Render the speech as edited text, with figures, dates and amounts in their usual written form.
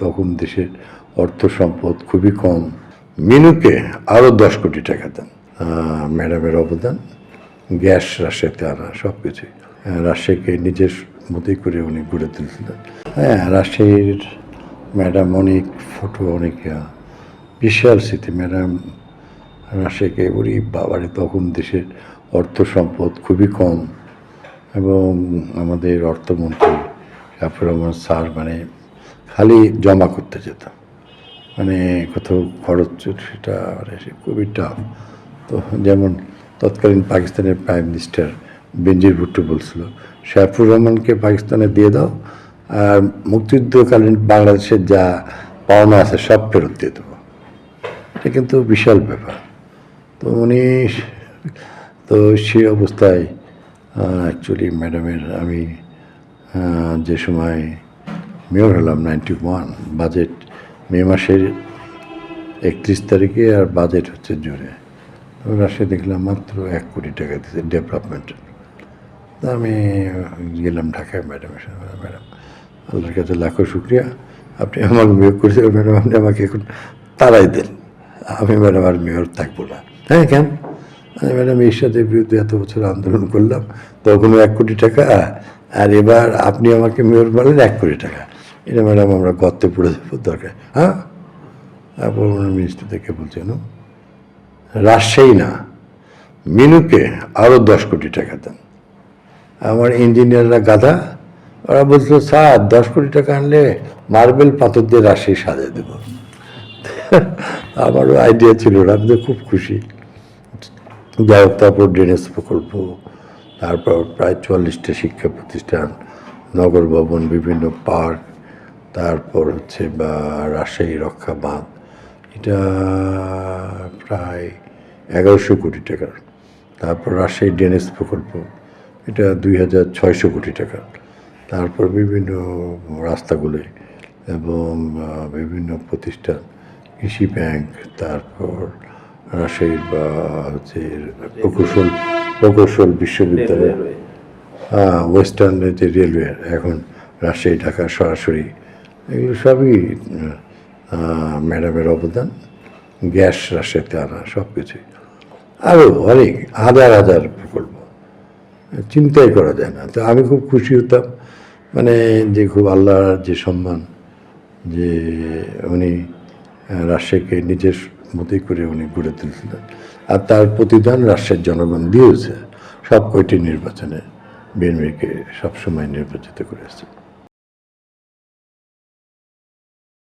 তখন দেশের অর্থ সম্পদ খুবই কম। মিনুকে আরও 10 কোটি টাকা দেন। ম্যাডামের অবদান, গ্যাস রাজশাহীতে আনা, সব কিছুই রাজশাহীকে নিজের মতোই করে উনি গড়ে তুলছিলেন। হ্যাঁ, রাজশাহীর ম্যাডাম অনেক ফটো, অনেক বিশাল স্মৃতি। ম্যাডাম রাজশাহীকে ওরই বাবারে, তখন দেশের অর্থ সম্পদ খুবই কম এবং আমাদের অর্থমন্ত্রী শাফিউর রহমান স্যার মানে খালি জমা করতে যেত, মানে কোথাও খরচ সেটা মানে খুবই টাফ। তো যেমন তৎকালীন পাকিস্তানের প্রাইম মিনিস্টার বেনজির ভুট্টো বলছিল, শাফিউর রহমানকে পাকিস্তানে দিয়ে দাও আর মুক্তিযুদ্ধকালীন বাংলাদেশের যা পাওনা আছে সব ফেরত দিয়ে দেবো। এটা কিন্তু বিশাল ব্যাপার। তো উনি তো সে অবস্থায় অ্যাকচুয়ালি ম্যাডামের আমি যে সময় মেয়র হলাম 91, বাজেট মে মাসের 31 তারিখে, আর বাজেট হচ্ছে জুনে। রাজশাহী দেখলাম মাত্র 1 কোটি টাকা দিচ্ছে ডেভেলপমেন্টের। তা আমি গেলাম ঢাকায় ম্যাডামের সাথে। ম্যাডাম, আল্লাহর কাছে লাখো শুক্রিয়া, আপনি আমাকে মেয়র করেছেন। ম্যাডাম, আপনি আমাকে এখন তাড়াই দেন, আমি ম্যাডাম আর মেয়র থাকবো না। হ্যাঁ, কেন? ম্যাডাম এরশাদের বিরুদ্ধে এত বছর আন্দোলন করলাম, তখনও 1 কোটি টাকা, আর এবার আপনি আমাকে মেয়র বলেন 1 কোটি টাকা, এটা ম্যাডাম আমরা গর্তে পড়ে যাবো, দরকার। হ্যাঁ, তারপর মিনিস্টার থেকে বলছেন রাজশাহী না, মিনুকে আরও 10 কোটি টাকা দেন। আমার ইঞ্জিনিয়াররা গাধা, ওরা বলছিল স্যার 10 কোটি টাকা আনলে মার্বেল পাথর দিয়ে রাজশাহী সাজিয়ে দেব। আমারও আইডিয়া ছিল না, আমি তো খুব খুশি। যাই হোক, তারপর ড্রেনেজ প্রকল্প, তারপর প্রায় 44টা শিক্ষা প্রতিষ্ঠান, নগর ভবন, বিভিন্ন পার্ক, তারপর হচ্ছে বা রাজশাহী রক্ষা বাঁধ, এটা প্রায় 1100 কোটি টাকার। তারপর রাজশাহী ড্রেনেজ প্রকল্প, এটা 2600 কোটি টাকা। তারপর বিভিন্ন রাস্তাগুলি এবং বিভিন্ন প্রতিষ্ঠান, কৃষি ব্যাংক, তারপর রাজশাহীর বা হচ্ছে প্রকৌশল বিশ্ববিদ্যালয়, ওয়েস্টার্নের যে রেলওয়ে এখন রাজশাহী ঢাকা সরাসরি, এগুলো সবই ম্যাডামের অবদান, গ্যাস রাজশাহীতে আনা, সব কিছুই আরও অনেক হাজার হাজার প্রকল্প চিন্তাই করা যায় না। তো আমি খুব খুশি হতাম, মানে যে খুব আল্লাহর যে সম্মান, যে উনি রাজশাহীকে নিজের মতোই করে উনি গড়ে তুলছিলেন, আর তার প্রতিদান রাজশাহীর জনগণ দিয়েছে। সব কয়টি নির্বাচনে বিএনপিকে সবসময় নির্বাচিত করেছে।